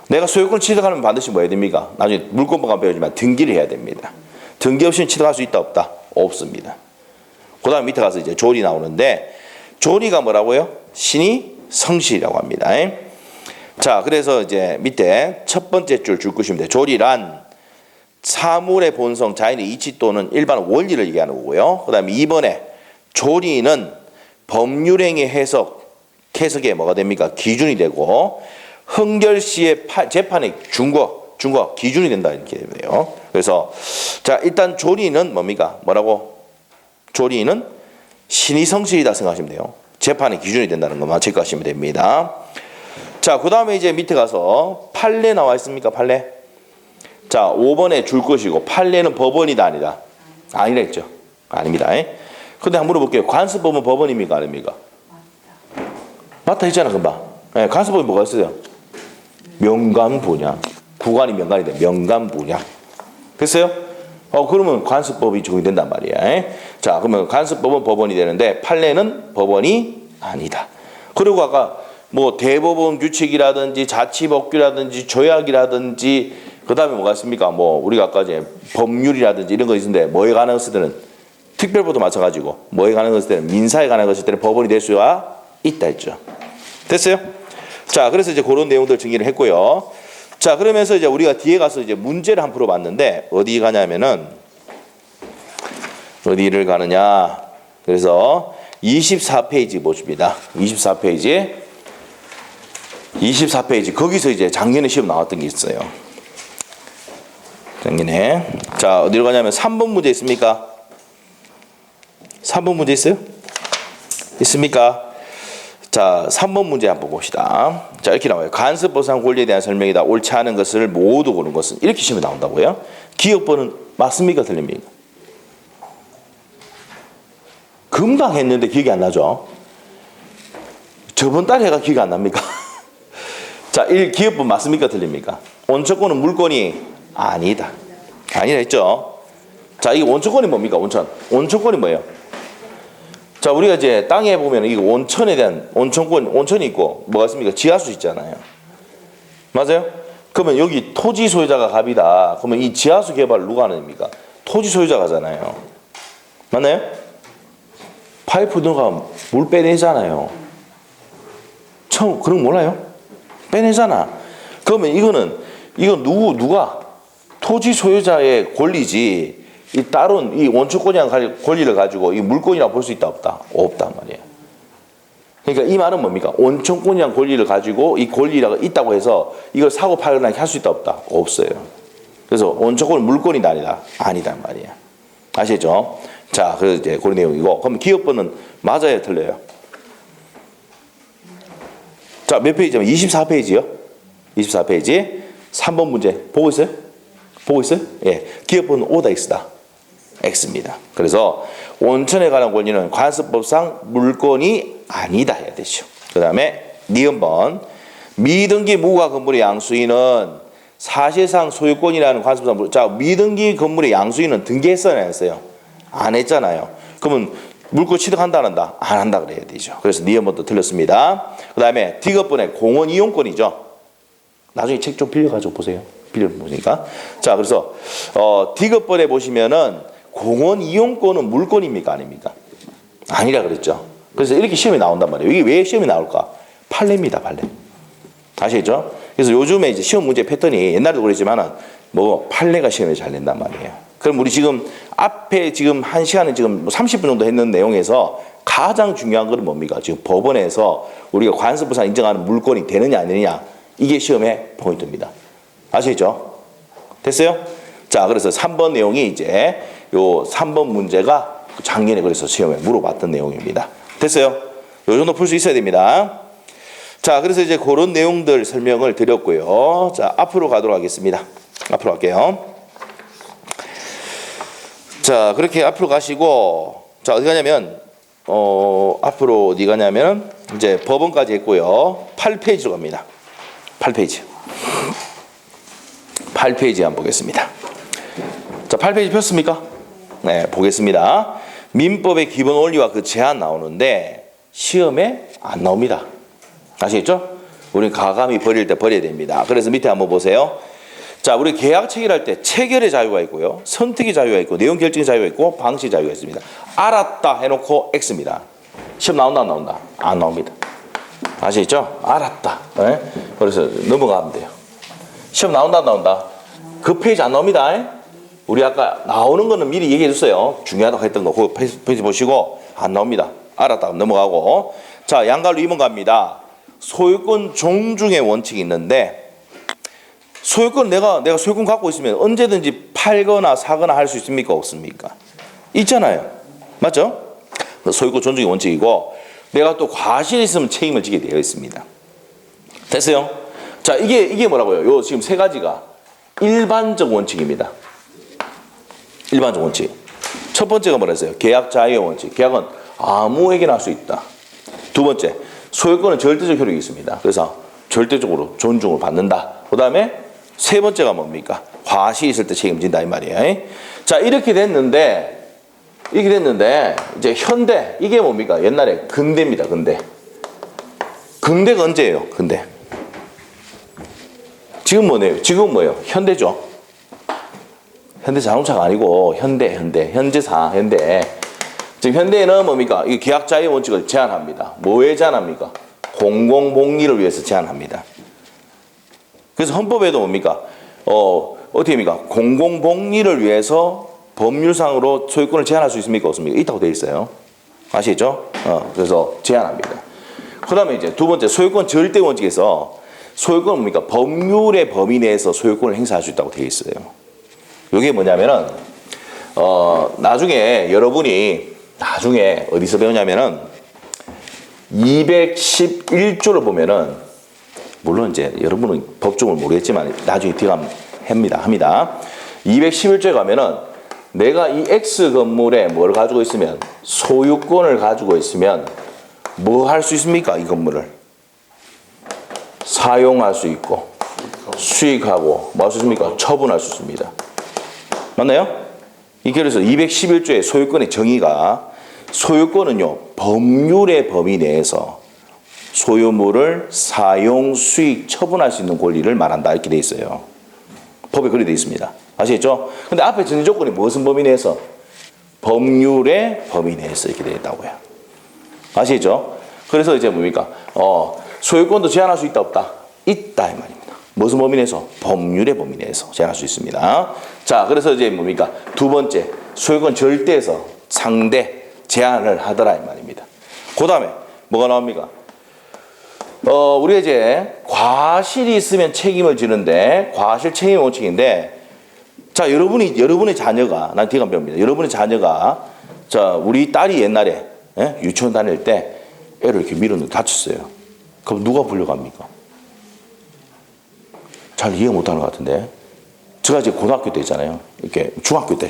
내가 소유권 취득하려면 반드시 뭐 해야 됩니까? 나중에 물권법 가면 배우지만 등기를 해야 됩니다. 등기 없이는 취득할 수 있다 없다? 없습니다. 그 다음 밑에 가서 이제 조리 나오는데 조리가 뭐라고요? 신이 성실이라고 합니다. 자, 그래서 이제 밑에 첫 번째 줄 것입니다. 조리란 사물의 본성, 자연의 이치 또는 일반 원리를 얘기하는 거고요. 그 다음에 2번에 조리는 법률행위 해석에 뭐가 됩니까? 기준이 되고 흥결시의 재판의 준거 기준이 된다 이렇게 되네요. 그래서 자, 일단 조리는 뭡니까? 뭐라고? 조리는 신의 성실이다 생각하시면 돼요. 재판의 기준이 된다는 것만 체크하시면 됩니다. 자, 그 다음에 이제 밑에 가서 판례 나와 있습니까? 판례. 자, 5번에 줄 것이고 판례는 법원이다 아니다? 아니라 했죠. 아닙니다. 근데 한번 물어볼게요. 관습법은 법원입니까 아닙니까? 맞다 했잖아 금방. 네, 관습법이 뭐가 있어요? 명간분양. 구간이 명간인데 명간분양. 됐어요? 그러면 관습법이 적용된단 말이야. 자, 그러면 관습법은 법원이 되는데 판례는 법원이 아니다. 그리고 아까 뭐 대법원 규칙이라든지 자치법규라든지 조약이라든지 그 다음에 뭐가 있습니까? 뭐 우리가 아까 이제 법률이라든지 이런 거 있는데 뭐에 관한 것일 때는 특별법도 마찬가지고 뭐에 관한 것일 때는 민사에 관한 것일 때는 법원이 될 수가 있다 했죠. 됐어요? 자, 그래서 이제 그런 내용들 정리를 했고요. 자, 그러면서 이제 우리가 뒤에 가서 이제 문제를 한 풀어봤는데 어디 가냐면은 어디를 가느냐. 그래서 24페이지 보십니다. 24페이지 거기서 이제 작년에 시험 나왔던 게 있어요. 작년에. 자, 어디로 가냐면 3번 문제 있습니까? 3번 문제 있어요? 있습니까? 자, 3번 문제 한번 봅시다. 자, 이렇게 나와요. 간섭법상 권리에 대한 설명이다. 옳지 않은 것을 모두 고른 것은 이렇게 시험에 나온다고요. 기억번은 맞습니까? 틀립니까? 금방 했는데 기억이 안 나죠? 저번 달에 해가 기억이 안 납니까? 자, 1 기억번 맞습니까? 틀립니까? 온천권은 물권이 아니다. 아니라 했죠? 자, 이 온천권이 뭡니까? 온천권이 뭐예요? 자, 우리가 이제 땅에 보면 이 온천에 대한 온천이 있고 뭐가 있습니까? 지하수 있잖아요. 맞아요? 그러면 여기 토지 소유자가 갑이다. 그러면 이 지하수 개발을 누가 하는 겁니까? 토지 소유자가 하잖아요. 맞나요? 파이프 누가 물 빼내잖아요. 처음 그런 거 몰라요? 빼내잖아. 그러면 이건 누가 토지 소유자의 권리지. 이 다른 이 원천권이라는 권리를 가지고 이 물권이라고 볼 수 있다 없다? 없단 말이에요. 그러니까 이 말은 뭡니까? 원천권이라는 권리를 가지고 이 권리가 있다고 해서 이걸 사고 팔거나 할 수 있다 없다? 없어요. 그래서 원천권은 물권이다 아니다 말이에요. 아시겠죠? 자, 그래서 이제 그런 내용이고 그럼 기억번은 맞아요 틀려요? 자, 몇 페이지면 24페이지요? 24페이지 3번 문제 보고 있어요? 보고 있어요? 예, 기억번은 O다 X다. X입니다. 그래서 온천에 관한 권리는 관습법상 물권이 아니다 해야 되죠. 그 다음에 니은번 미등기 무가 건물의 양수인은 사실상 소유권이라는 관습법상 자, 미등기 건물의 양수인은 등기했어요 안 했어요? 안 했잖아요. 그러면 물고 취득한다 안 한다? 안 한다 그래야 되죠. 그래서 니은번도 틀렸습니다. 그 다음에 D급번의 공원 이용권이죠. 나중에 책 좀 빌려가지고 보세요. 빌려보니까. 자, 그래서 D급번에 보시면은 공원 이용권은 물권입니까 아닙니까? 아니라 그랬죠. 그래서 이렇게 시험이 나온단 말이에요. 이게 왜 시험이 나올까? 판례입니다, 판례. 아시겠죠? 그래서 요즘에 이제 시험 문제 패턴이 옛날에도 그랬지만은 뭐 판례가 시험에 잘 낸단 말이에요. 그럼 우리 지금 앞에 지금 1시간에 지금 30분 정도 했는 내용에서 가장 중요한 건 뭡니까? 지금 법원에서 우리가 관습부산 인정하는 물권이 되느냐 안 되느냐 이게 시험의 포인트입니다. 아시겠죠? 됐어요? 자, 그래서 3번 내용이 이제 요 3번 문제가 작년에 그래서 시험에 물어봤던 내용입니다. 됐어요? 요 정도 풀 수 있어야 됩니다. 자, 그래서 이제 그런 내용들 설명을 드렸고요. 자, 앞으로 가도록 하겠습니다. 앞으로 갈게요. 자, 그렇게 앞으로 가시고, 자, 어디 가냐면, 앞으로 어디 가냐면, 이제 법원까지 했고요. 8페이지로 갑니다. 8페이지. 8페이지 한번 보겠습니다. 자, 8페이지 폈습니까? 네, 보겠습니다. 민법의 기본 원리와 그 제한 나오는데, 시험에 안 나옵니다. 아시겠죠? 우리 가감히 버릴 때 버려야 됩니다. 그래서 밑에 한번 보세요. 자, 우리 계약 체결할 때 체결의 자유가 있고요. 선택의 자유가 있고, 내용 결정의 자유가 있고, 방식의 자유가 있습니다. 알았다 해놓고 X입니다. 시험 나온다 안 나온다? 안 나옵니다. 아시겠죠? 알았다. 네? 그래서 넘어가면 돼요. 시험 나온다 안 나온다? 그 페이지 안 나옵니다. 우리 아까 나오는 거는 미리 얘기해 줬어요. 중요하다고 했던 거. 그 페이지 보시고 안 나옵니다. 알았다. 넘어가고. 자, 양갈로 2번 갑니다. 소유권 존중의 원칙이 있는데 소유권 내가 소유권 갖고 있으면 언제든지 팔거나 사거나 할 수 있습니까? 없습니까? 있잖아요. 맞죠? 소유권 존중의 원칙이고 내가 또 과실이 있으면 책임을 지게 되어 있습니다. 됐어요? 자, 이게 뭐라고요? 요 지금 세 가지가 일반적 원칙입니다. 일반적 원칙. 첫 번째가 뭐라 했어요? 계약 자유의 원칙. 계약은 아무에게나 할 수 있다. 두 번째, 소유권은 절대적 효력이 있습니다. 그래서 절대적으로 존중을 받는다. 그 다음에 세 번째가 뭡니까? 과실이 있을 때 책임진다 이 말이에요. 자, 이렇게 됐는데 이제 현대 이게 뭡니까? 옛날에 근대입니다. 근대. 근대가 언제예요? 근대. 지금 뭐네요? 지금 뭐예요? 현대죠. 현대 자동차가 아니고 현재사 현대. 지금 현대에는 뭡니까? 이 계약자의 원칙을 제한합니다. 뭐에 제한합니까? 공공복리를 위해서 제한합니다. 그래서 헌법에도 뭡니까? 어떻게 합니까? 공공복리를 위해서 법률상으로 소유권을 제한할 수 있습니까? 없습니까? 있다고 되어 있어요. 아시죠? 그래서 제한합니다. 그 다음에 이제 두 번째, 소유권 절대 원칙에서 소유권은 뭡니까? 법률의 범위 내에서 소유권을 행사할 수 있다고 되어 있어요. 이게 뭐냐면은, 나중에 여러분이 어디서 배우냐면은 211조를 보면은 물론 이제 여러분은 법조를 모르겠지만 나중에 뒤가 합니다. 211조에 가면은 내가 이 X 건물에 뭘 가지고 있으면 소유권을 가지고 있으면 뭐 할 수 있습니까? 이 건물을 사용할 수 있고 수익하고 뭐 할 수 있습니까? 처분할 수 있습니다. 맞나요? 그래서 211조의 소유권의 정의가 소유권은요 법률의 범위 내에서 소유물을 사용, 수익, 처분할 수 있는 권리를 말한다 이렇게 돼 있어요. 법에 그렇게 돼 있습니다. 아시겠죠? 근데 앞에 전제 조건이 무슨 범위 내에서? 법률의 범위 내에서 이렇게 되어 있다고요. 아시겠죠? 그래서 이제 뭡니까? 소유권도 제한할 수 있다 없다? 있다 이 말입니다. 무슨 범위 내에서? 법률의 범위 내에서 제한할 수 있습니다. 자, 그래서 이제 뭡니까? 두 번째, 소유권 절대에서 상대 제한을 하더라 이 말입니다. 그 다음에 뭐가 나옵니까? 우리가 이제 과실이 있으면 책임을 지는데 과실 책임 원칙인데 자, 여러분의 자녀가 난 뒤가 배웁니다. 여러분의 자녀가 자, 우리 딸이 옛날에 유치원 다닐 때 애를 이렇게 밀었는데 다쳤어요. 그럼 누가 불려갑니까? 잘 이해 못하는 것 같은데 제가 이제 고등학교 때 있잖아요. 이렇게 중학교 때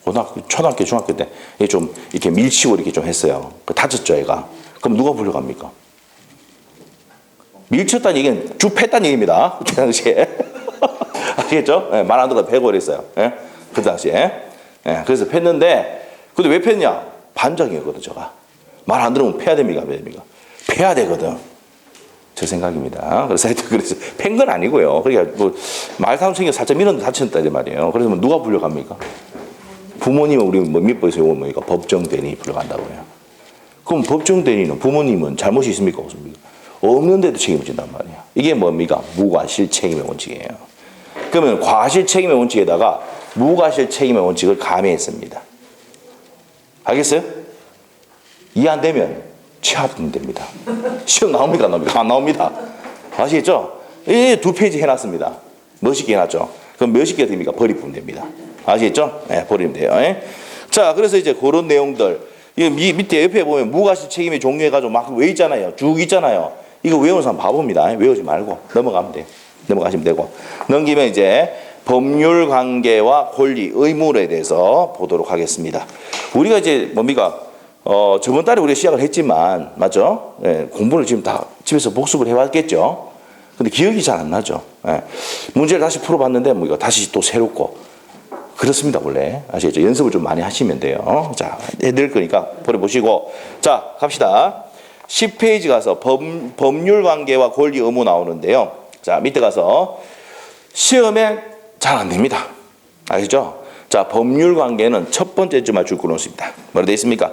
고등학교, 초등학교, 중학교 때 좀 이렇게 밀치고 이렇게 좀 했어요. 다쳤죠, 애가. 그럼 누가 불려갑니까? 밀쳤다는 얘기는 줍했다는 얘기입니다. 그 당시에. 아시겠죠? 네, 말 안 듣고 패고 그랬어요. 네? 그 당시에. 네, 그래서 팼는데, 근데 왜 팼냐? 반장이거든, 저가. 말 안 들으면 패야 됩니까? 안 됩니까? 패야 되거든. 제 생각입니다. 그래서 하여튼 그래서 팬 건 아니고요. 그러니까 뭐 말타임 챙겨 살짝 밀었는데 다쳤다 이 말이에요. 그래서 뭐 누가 불려갑니까? 부모님은 우리 뭐 밑보에서 요거 뭐니까 법정대리 불려간다고요. 그럼 법정대리는 부모님은 잘못이 있습니까? 없습니까? 없는데도 책임을 진단 말이에요. 이게 뭡니까? 무과실 책임의 원칙이에요. 그러면 과실 책임의 원칙에다가 무과실 책임의 원칙을 가미했습니다. 알겠어요? 이해 안 되면 취하면 됩니다. 시험 나옵니까? 안 나옵니까? 안 나옵니다. 아시겠죠? 이 2페이지 해놨습니다. 멋있게 해놨죠? 그럼 몇십 개 됩니까? 버리면 됩니다. 아시겠죠? 네, 버리면 돼요. 자, 그래서 이제 그런 내용들. 이 밑에 옆에 보면 무과실 책임의 종류해가지고 막 왜 있잖아요. 쭉 있잖아요. 이거 외우는 사람 바보입니다. 외우지 말고 넘어가면 돼요. 넘어가시면 되고. 넘기면 이제 법률 관계와 권리, 의무에 대해서 보도록 하겠습니다. 우리가 이제 뭡니까? 저번 달에 우리가 시작을 했지만, 맞죠? 예, 공부를 지금 다 집에서 복습을 해왔겠죠? 근데 기억이 잘 안 나죠? 예. 문제를 다시 풀어봤는데, 뭐 이거 다시 또 새롭고. 그렇습니다, 원래. 아시겠죠? 연습을 좀 많이 하시면 돼요. 자, 해드릴 거니까 버려보시고. 자, 갑시다. 10페이지 가서 법률 관계와 권리 의무 나오는데요. 자, 밑에 가서 시험에 잘 안 됩니다. 아시죠? 자, 법률 관계는 첫 번째 줄만 줄 끊었습니다. 뭐라 되어 있습니까?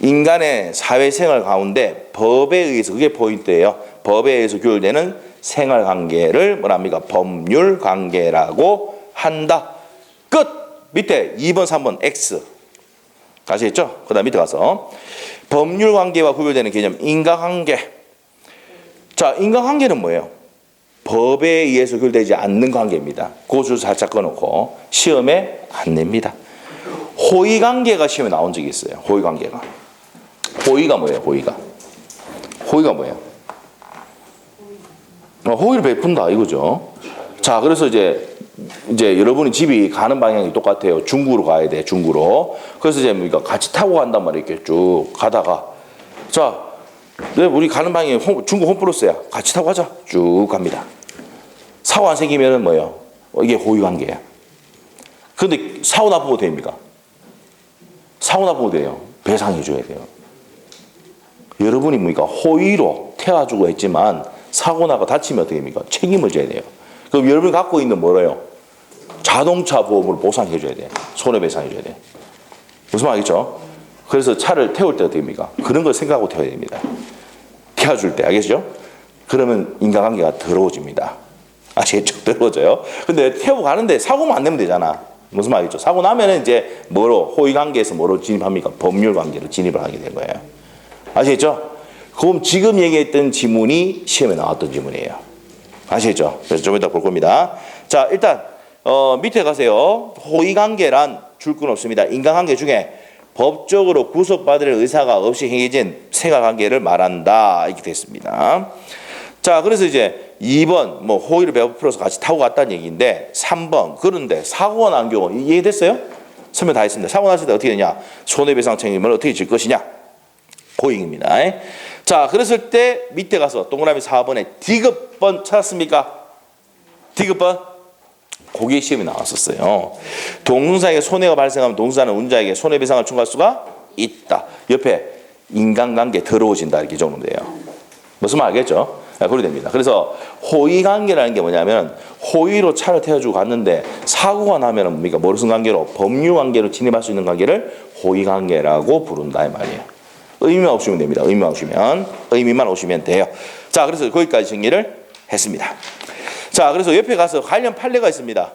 인간의 사회생활 가운데 법에 의해서, 그게 포인트예요. 법에 의해서 규율되는 생활관계를 뭐랍니까? 법률관계라고 한다. 끝! 밑에 2번, 3번 X. 아시겠죠? 그 다음 밑에 가서 법률관계와 구별되는 개념 인과관계. 자, 인과관계는 뭐예요? 법에 의해서 규율되지 않는 관계입니다. 고수 살짝 꺼놓고 시험에 안 냅니다. 호의관계가 시험에 나온 적이 있어요. 호의관계가. 호의가 뭐예요? 호의가 뭐예요? 호의를 베푼다 이거죠. 자, 그래서 이제 여러분이 집이 가는 방향이 똑같아요. 중구로 가야 돼. 중구로. 그래서 이제 뭐 같이 타고 간단 말이에요. 이렇게 쭉 가다가 자, 우리 가는 방향이 중구 홈플러스야. 같이 타고 가자. 쭉 갑니다. 사고 안 생기면은 뭐예요? 이게 호의관계야. 근데 사고 나쁘고 됩니까? 사고 나쁘고 돼요. 배상해 줘야 돼요. 여러분이 뭡니까? 호의로 태워주고 했지만 사고 나고 다치면 어떻게 됩니까? 책임을 져야 돼요. 그럼 여러분이 갖고 있는 뭐래요? 자동차 보험으로 보상해 줘야 돼. 손해배상해 줘야 돼. 무슨 말이겠죠? 그래서 차를 태울 때 어떻게 됩니까? 그런 걸 생각하고 태워야 됩니다. 태워줄 때, 알겠죠? 그러면 인간관계가 더러워집니다. 아시겠죠? 더러워져요. 근데 태우고 가는데 사고만 안 내면 되잖아. 무슨 말이죠? 사고 나면은 이제 뭐로, 호의관계에서 뭐로 진입합니까? 법률관계로 진입을 하게 된 거예요. 아시겠죠? 그럼 지금 얘기했던 지문이 시험에 나왔던 지문이에요. 아시겠죠? 그래서 좀 이따 볼 겁니다. 자, 일단 밑에 가세요. 호의관계란 줄 건 없습니다. 인간관계 중에 법적으로 구속받을 의사가 없이 행해진 생활관계를 말한다. 이렇게 됐습니다. 자, 그래서 이제 2번 뭐 호의를 베풀어서 같이 타고 갔다는 얘기인데 3번 그런데 사고가 난 경우 이해됐어요? 설명 다 했습니다. 사고 났을 때 어떻게 되냐? 손해배상 책임을 어떻게 질 것이냐? 고잉입니다. 자, 그랬을 때 밑에 가서 동그라미 4번에 디귿번 찾았습니까? 디귿번? 그게 시험이 나왔었어요. 동사에게 손해가 발생하면 동사는 운자에게 손해배상을 청구할 수가 있다. 옆에 인간관계 더러워진다 이렇게 적으면 돼요. 무슨 말 알겠죠? 그렇게 됩니다. 그래서 호의관계라는 게 뭐냐면 호의로 차를 태워주고 갔는데 사고가 나면 뭡니까? 무슨 관계로? 법률관계로 진입할 수 있는 관계를 호의관계라고 부른다 이 말이에요. 의미만 오시면 됩니다. 의미만 오시면 돼요. 자, 그래서 거기까지 정리를 했습니다. 자, 그래서 옆에 가서 관련 판례가 있습니다.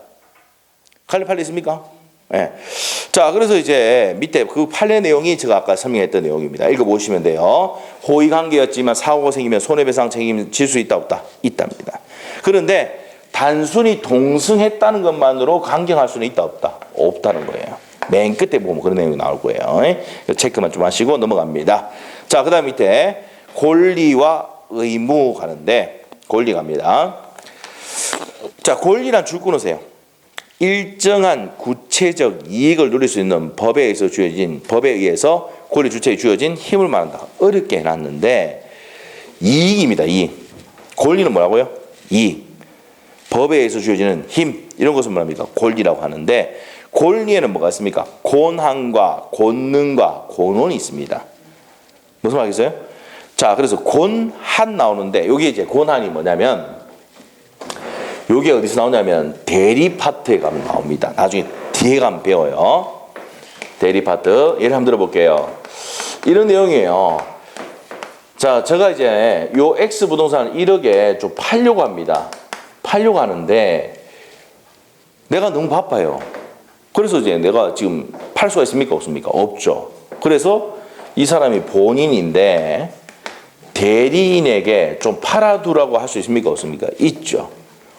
관련 판례 있습니까? 네. 자, 그래서 이제 밑에 그 판례 내용이 제가 아까 설명했던 내용입니다. 읽어보시면 돼요. 호의관계였지만 사고가 생기면 손해배상 책임을 질 수 있다 없다? 있답니다. 그런데 단순히 동승했다는 것만으로 강경할 수는 있다 없다? 없다는 거예요. 맨 끝에 보면 그런 내용이 나올 거예요. 체크만 좀 하시고 넘어갑니다. 자, 그 다음 밑에 권리와 의무 가는데 권리 갑니다. 자, 권리란 줄 끊으세요. 일정한 구체적 이익을 누릴 수 있는 법에 의해서 권리 주체에 주어진 힘을 말한다. 어렵게 해놨는데 이익입니다. 이익. 권리는 뭐라고요? 이익. 법에 의해서 주어지는 힘 이런 것을 말합니다. 권리라고 하는데 권리에는 뭐가 있습니까? 권한과 권능과 권원이 있습니다. 무슨 말이겠어요? 자, 그래서 권한 나오는데 여기 이제 권한이 뭐냐면 여기 어디서 나오냐면 대리 파트에 가면 나옵니다. 나중에 뒤에 가면 배워요. 대리 파트. 예를 한번 들어볼게요. 이런 내용이에요. 자, 제가 이제 요 X 부동산을 1억에 좀 팔려고 합니다. 팔려고 하는데 내가 너무 바빠요. 그래서 이제 내가 지금 팔 수가 있습니까? 없습니까? 없죠. 그래서 이 사람이 본인인데 대리인에게 좀 팔아두라고 할 수 있습니까? 없습니까? 있죠.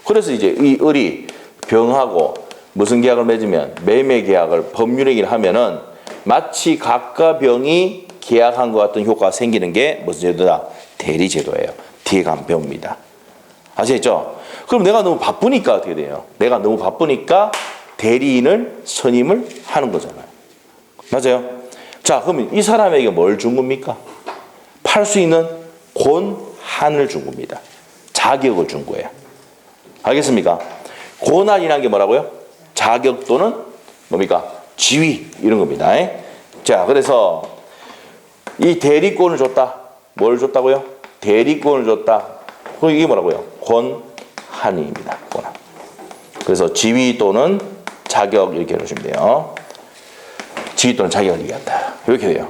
그래서 이제 이 을이 병하고 무슨 계약을 맺으면 매매 계약을 법률행위를 하면은 마치 갑과 병이 계약한 것 같은 효과가 생기는 게 무슨 제도다? 대리제도예요. 뒤에 가면 배웁니다. 아시겠죠? 그럼 내가 너무 바쁘니까 어떻게 돼요? 내가 너무 바쁘니까 대리인을 선임을 하는 거잖아요. 맞아요? 자, 그러면 이 사람에게 뭘 준 겁니까? 팔 수 있는 권한을 준 겁니다. 자격을 준 거예요. 알겠습니까? 권한이라는 게 뭐라고요? 자격 또는 뭡니까? 지위 이런 겁니다. 자, 그래서 이 대리권을 줬다. 뭘 줬다고요? 대리권을 줬다. 그럼 이게 뭐라고요? 권한입니다. 권한. 그래서 지위 또는 자격 이렇게 해주시면 돼요. 지위 또는 자격을 얘기한다. 이렇게 돼요.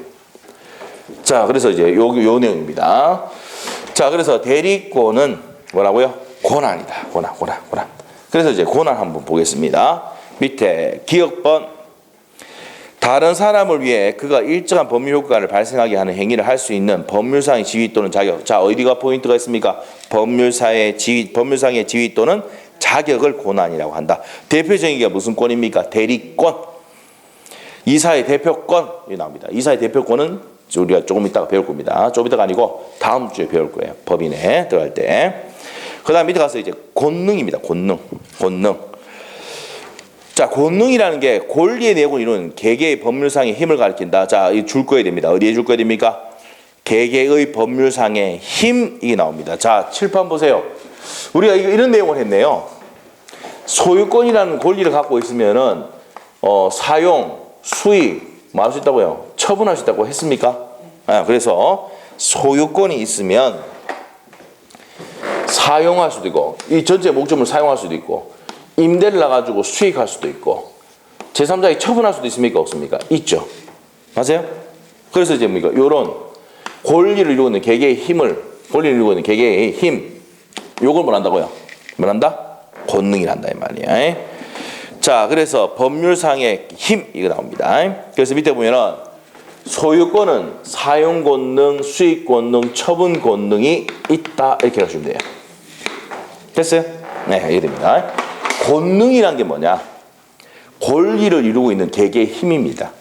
자, 그래서 이제 요 내용입니다. 자, 그래서 대리권은 뭐라고요? 권한이다. 권한. 그래서 이제 권한 한번 보겠습니다. 밑에 기억번. 다른 사람을 위해 그가 일정한 법률 효과를 발생하게 하는 행위를 할 수 있는 법률상의 지위 또는 자격. 자, 어디가 포인트가 있습니까? 법률상의 지위 또는 자격을 권한이라고 한다. 대표적인 게 무슨 권입니까? 대리권. 이사의 대표권이 나옵니다. 이사의 대표권은 우리가 조금 이따가 배울 겁니다. 좀 이따가 아니고 다음 주에 배울 거예요. 법인에 들어갈 때. 그 다음 밑에 가서 이제 권능입니다. 권능. 자, 권능이라는 게 권리의 내용을 이루는 개개의 법률상의 힘을 가리킨다. 자, 줄 거야 됩니다. 어디에 줄 거야 됩니까? 개개의 법률상의 힘, 이게 나옵니다. 자, 칠판 보세요. 우리가 이런 내용을 했네요. 소유권이라는 권리를 갖고 있으면은 사용, 수익 뭐 할 수 있다고요? 처분할 수 있다고 했습니까? 그래서 소유권이 있으면 사용할 수도 있고 이 전체 목적물을 사용할 수도 있고 임대를 나가지고 수익할 수도 있고 제3자에게 처분할 수도 있습니까? 없습니까? 있죠. 맞아요? 그래서 이제 뭡니까? 요런 권리를 이루고 있는 개개의 힘을 권리를 이루고 있는 개개의 힘 요걸 뭘 한다고요? 뭘 한다? 권능이란다 이 말이야. 자, 그래서 법률상의 힘 이거 나옵니다. 그래서 밑에 보면은 소유권은 사용 권능, 수익 권능, 처분 권능이 있다 이렇게 하시면 돼요. 됐어요? 네, 이게 됩니다. 권능이란 게 뭐냐? 권리를 이루고 있는 개개의 힘입니다.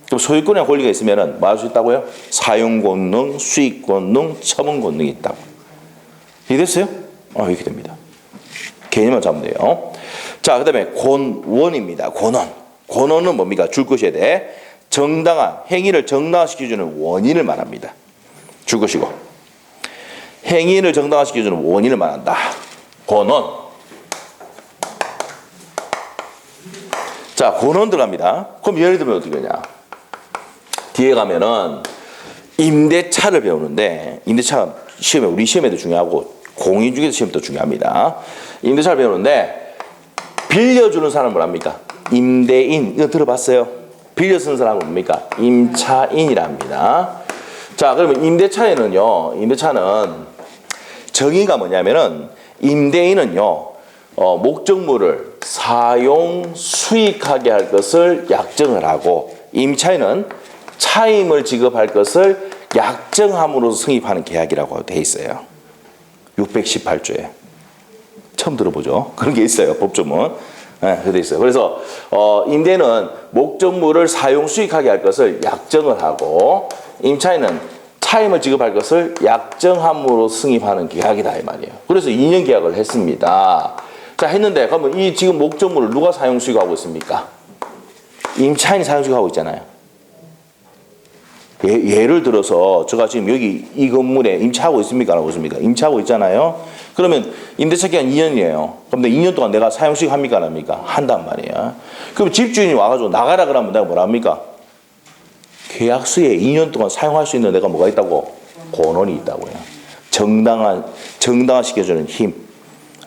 그럼 소유권이나 권리가 있으면은 뭐 할 수 있다고요? 사용 권능, 수익 권능, 처분 권능이 있다고. 이해됐어요? 이렇게 됩니다. 개념만 잡으면 돼요. 자, 그 다음에 권원입니다. 권원은 뭡니까? 줄 것이어야 돼. 정당한 행위를 정당화시켜주는 원인을 말합니다. 줄 것이고 행위를 정당화시켜주는 원인을 말한다. 권원. 자, 권원 들어갑니다. 그럼 예를 들면 어떻게 되냐? 뒤에 가면은 임대차를 배우는데 임대차가 우리 시험에도 중요하고 공인중개사 시험도 중요합니다. 임대차를 배우는데 빌려주는 사람은 뭐랍니까? 임대인. 이거 들어봤어요? 빌려 쓰는 사람은 뭡니까? 임차인이랍니다. 자, 그러면 임대차에는요, 임대차는 정의가 뭐냐면은 임대인은요, 목적물을 사용, 수익하게 할 것을 약정을 하고 임차인은 차임을 지급할 것을 약정함으로써 성립하는 계약이라고 돼 있어요. 618조에. 처음 들어보죠. 그런 게 있어요. 법조문. 네, 그렇게 돼 있어요. 그래서 임대는 목적물을 사용 수익하게 할 것을 약정을 하고 임차인은 차임을 지급할 것을 약정함으로 승인하는 계약이다 이 말이에요. 그래서 2년 계약을 했습니다. 자, 했는데 그러면 이 지금 목적물을 누가 사용 수익하고 있습니까? 임차인이 사용 수익하고 있잖아요. 예를 들어서 제가 지금 여기 이 건물에 임차하고 있습니까? 안 하고 있습니까? 임차하고 있잖아요. 그러면 임대차 기간 2년이에요. 그런데 2년 동안 내가 사용식 합니까? 안 합니까? 한단 말이야. 그럼 집주인이 와가지고 나가라 그러면 내가 뭐라 합니까? 계약서에 2년 동안 사용할 수 있는 내가 뭐가 있다고? 권한이 있다고요. 정당한 시켜주는 힘,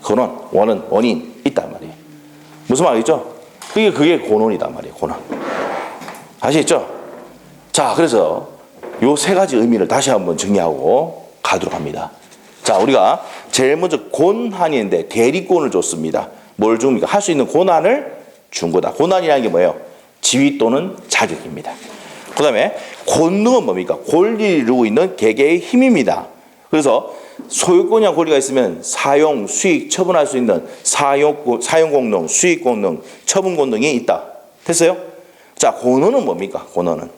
권한, 원인 있단 말이에요. 무슨 말이죠? 그게 권한이단 말이에요. 권한. 아시겠죠? 자, 그래서 요 세 가지 의미를 다시 한번 정리하고 가도록 합니다. 자, 우리가 제일 먼저 권한인데 대리권을 줬습니다. 뭘 줍니까? 할 수 있는 권한을 준 거다. 권한이라는 게 뭐예요? 지위 또는 자격입니다. 그 다음에 권능은 뭡니까? 권리를 이루고 있는 개개의 힘입니다. 그래서 소유권이나 권리가 있으면 사용, 수익, 처분할 수 있는 사용 공능, 수익 공능, 처분 공능이 있다. 됐어요? 자, 권한은 뭡니까? 권한은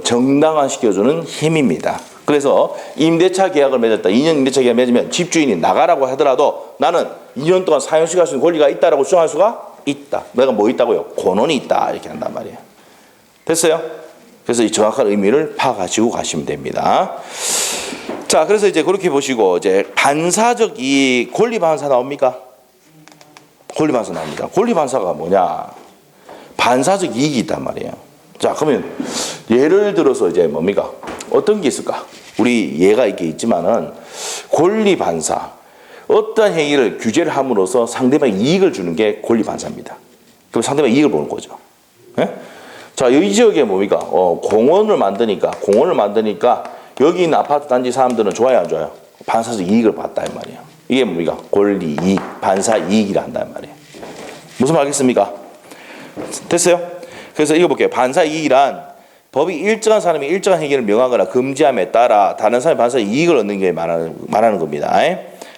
정당화 시켜주는 힘입니다. 그래서 임대차 계약을 맺었다. 2년 임대차 계약을 맺으면 집주인이 나가라고 하더라도 나는 2년 동안 사용식 할 수 있는 권리가 있다라고 주장할 수가 있다. 내가 뭐 있다고요? 권한이 있다. 이렇게 한단 말이에요. 됐어요? 그래서 이 정확한 의미를 파악하시고 가시면 됩니다. 자, 그래서 이제 그렇게 보시고 이제 반사적 이 권리 반사 나옵니까? 권리 반사 나옵니다. 권리 반사가 뭐냐? 반사적 이익이 있단 말이에요. 자, 그러면 예를 들어서 이제 뭡니까? 어떤 게 있을까? 우리 예가 이렇게 있지만은 권리 반사. 어떤 행위를 규제를 함으로써 상대방에 이익을 주는 게 권리 반사입니다. 그럼 상대방 이익을 보는 거죠. 예? 자, 이 지역에 뭡니까? 공원을 만드니까 여기 있는 아파트 단지 사람들은 좋아요, 안 좋아요? 반사적 이익을 봤다 이 말이에요. 이게 뭡니까? 권리 이익, 반사 이익이라 한단 말이에요. 무슨 말겠습니까? 됐어요? 그래서 이거 볼게요. 반사 이익이란 법이 일정한 사람이 일정한 행위를 명하거나 금지함에 따라 다른 사람이 반사 이익을 얻는 게 말하는 겁니다.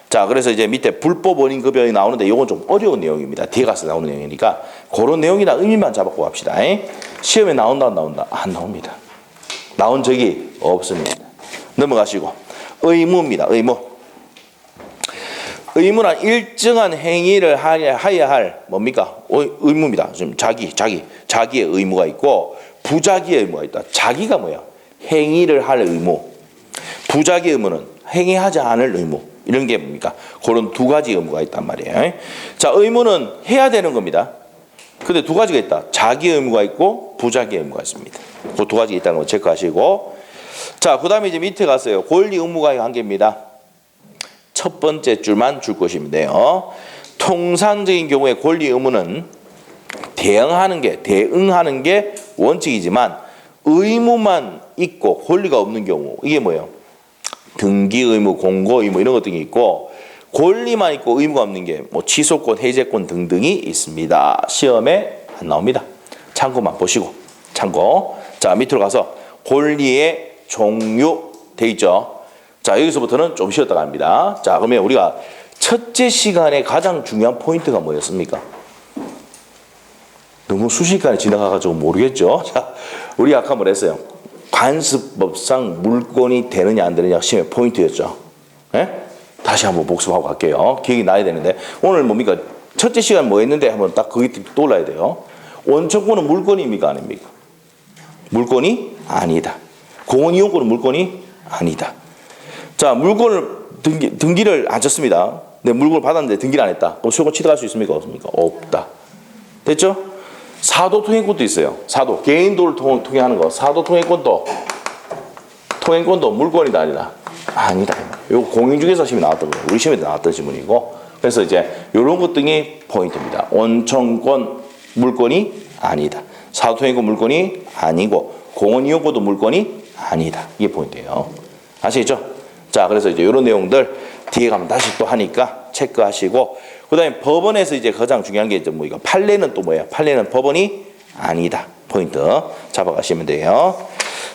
자, 그래서 이제 밑에 불법 원인 급여가 나오는데 이건 좀 어려운 내용입니다. 뒤에 가서 나오는 내용이니까 그런 내용이나 의미만 잡고 갑시다. 시험에 나온다 안 나온다? 안 나옵니다. 나온 적이 없습니다. 넘어가시고 의무입니다. 의무란 일정한 행위를 해야 할 뭡니까? 의무입니다. 지금 자기의 의무가 있고 부자기의 의무가 있다. 자기가 뭐야? 행위를 할 의무. 부자기의 의무는 행위하지 않을 의무. 이런 게 뭡니까? 그런 두 가지 의무가 있단 말이에요. 자, 의무는 해야 되는 겁니다. 근데 두 가지가 있다. 자기 의무가 있고 부자기 의무가 있습니다. 그 두 가지가 있다는 거 체크하시고. 자, 그 다음에 이제 밑에 갔어요. 권리 의무가의 관계입니다. 첫 번째 줄만 줄 것이면 돼요. 통상적인 경우에 권리 의무는 대응하는 게 원칙이지만 의무만 있고 권리가 없는 경우 이게 뭐예요? 등기 의무, 공고 의무 이런 것들이 있고 권리만 있고 의무가 없는 게 뭐 취소권, 해제권 등등이 있습니다. 시험에 안 나옵니다. 참고만 보시고 참고. 자, 밑으로 가서 권리의 종류 돼 있죠. 자, 여기서부터는 좀 쉬었다 갑니다. 자, 그러면 우리가 첫째 시간에 가장 중요한 포인트가 뭐였습니까? 너무 순식간에 지나가가지고 모르겠죠. 자, 우리 아까 뭐랬어요? 관습법상 물권이 되느냐 안 되느냐 시험의 포인트였죠. 예? 다시 한번 복습하고 갈게요. 기억이 나야 되는데 오늘 뭡니까? 첫째 시간 뭐 했는데 한번 딱 그게 떠올라야 돼요. 원청권은 물권입니까 아닙니까? 물권이 아니다. 공원이용권은 물권이 아니다. 자, 물건을 등기를 안 쳤습니다. 내 물건을 받았는데 등기를 안 했다. 그럼 소유권 취득할 수 있습니까? 없습니까? 없다. 됐죠? 사도 통행권도 있어요. 사도 개인도를 통행하는 거. 사도 통행권도 물권이다 아니다. 아니다. 요 공인중개사 시험에 나왔던 거예요. 우리 시험에 나왔던 지문이고. 그래서 이제 이런 것 등이 포인트입니다. 원청권 물권이 아니다. 사도 통행권 물권이 아니고 공원이용권도 물권이 아니다. 이게 포인트예요. 아시겠죠? 자, 그래서 이제 이런 내용들 뒤에 가면 다시 또 하니까 체크하시고, 그 다음에 법원에서 이제 가장 중요한 게 이제 뭐이까 판례는 또 뭐예요? 판례는 법원이 아니다. 포인트 잡아가시면 돼요.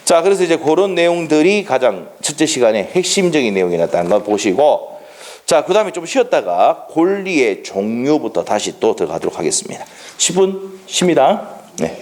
자, 그래서 이제 그런 내용들이 가장 첫째 시간에 핵심적인 내용이었다는 걸 보시고, 자, 그 다음에 좀 쉬었다가 권리의 종류부터 다시 또 들어가도록 하겠습니다. 10분 쉽니다. 네.